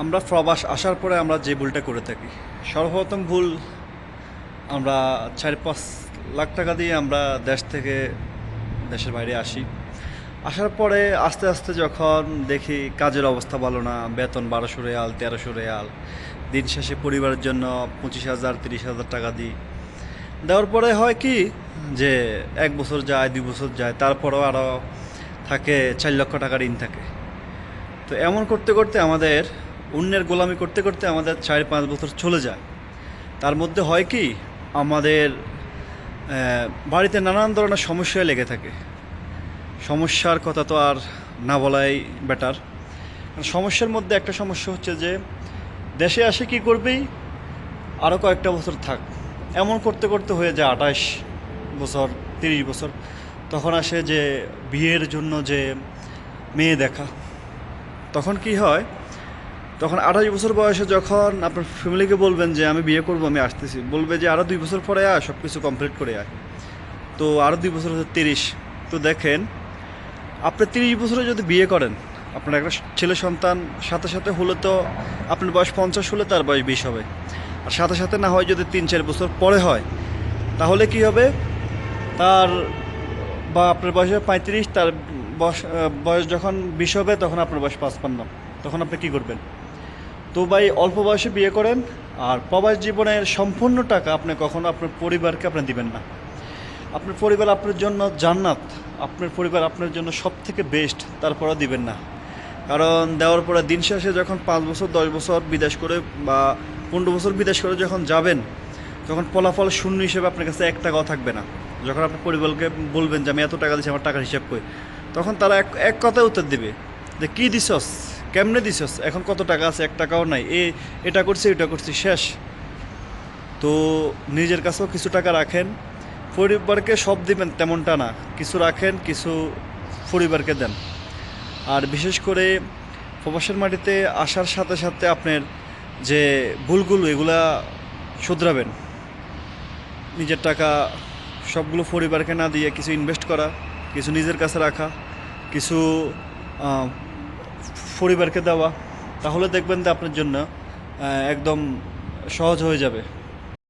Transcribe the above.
আমরা প্রবাস আসার পরে আমরা যে ভুলটা করে থাকি, সর্বপ্রথম ভুল, আমরা 4-5 লাখ টাকা দিয়ে আমরা দেশ থেকে দেশের বাইরে আসি। আসার পরে আস্তে আস্তে যখন দেখি কাজের অবস্থা ভালো না, বেতন 1200 রিয়াল 1300 রিয়াল, দিন শেষে পরিবারের জন্য 25,000 30,000 টাকা দিই। দেওয়ার পরে হয় কি যে 1 বছর যায় 2 বছর যায়, তারপরেও আরও থাকে 4 লক্ষ টাকার ঋণ থাকে। তো এমন করতে করতে আমাদের অন্যের গোলামি করতে করতে আমাদের 4-5 বছর চলে যায়। তার মধ্যে হয় কি, আমাদের বাড়িতে নানান ধরনের সমস্যায় লেগে থাকে। সমস্যার কথা তো আর না বলাই বেটার। সমস্যার মধ্যে একটা সমস্যা হচ্ছে যে দেশে আসে কি করবেই, আরও কয়েকটা বছর থাক, এমন করতে করতে হয়ে যায় 28 বছর 30 বছর। তখন আসে যে বিয়ের জন্য যে মেয়ে দেখা। তখন কি হয়, তখন 28 বছর বয়সে যখন আপনার ফ্যামিলিকে বলবেন যে আমি বিয়ে করবো, আমি আসতেছি, বলবে যে আরও 2 বছর পরে আয়, সব কিছু কমপ্লিট করে আয়। তো আরও 2 বছর হচ্ছে 30। তো দেখেন, আপনি 30 বছরে যদি বিয়ে করেন, আপনার একটা ছেলে সন্তান সাথে সাথে হলে তো আপনার বয়স 50 হলে তার বয়স 20 হবে। আর সাথে সাথে না হয় যদি 3-4 বছর পরে হয়, তাহলে কি হবে, তার বা আপনার বয়স 35, তার বয়স যখন 20 হবে তখন আপনার বয়স 55। তখন আপনি কী করবেন? তো ভাই, অল্প বয়সে বিয়ে করেন, আর প্রবাস জীবনের সম্পূর্ণ টাকা আপনি কখনো আপনার পরিবারকে আপনি দিবেন না। আপনার পরিবার আপনার জন্য জান্নাত, আপনার পরিবার আপনার জন্য সব থেকে বেস্ট, তারপরেও দিবেন না। কারণ দেওয়ার পরে দিন শেষে যখন 5 বছর 10 বছর বিদেশ করে বা 15 বছর বিদেশ করে যখন যাবেন, তখন ফলাফল শূন্য হিসেবে আপনার কাছে 1 টাকাও থাকবে না। যখন আপনি পরিবারকে বলবেন যে আমি এত টাকা দিচ্ছি, আমার টাকার হিসাব কই, তখন তারা এক এক কথায় উত্তর দিবে যে কী দিছস, কেমনে দিছস, এখন কত টাকা আছে, 1 টাকাও নাই, এটা করছি এটা করছি, শেষ। তো নিজের কাছেও কিছু টাকা রাখেন, পরিবারকে সব দিবেন তেমনটা না, কিছু রাখেন, কিছু পরিবারকে দেন। আর বিশেষ করে প্রবাসের মাটিতে আসার সাথে সাথে আপনার যে ভুলগুলো, এগুলা শুধরাবেন। নিজের টাকা সবগুলো পরিবারকে না দিয়ে কিছু ইনভেস্ট করা, কিছু নিজের কাছে রাখা, কিছু আহ, পরিবারকে দেওয়া, তাহলে দেখবেন যে আপনার জন্য একদম সহজ হয়ে যাবে।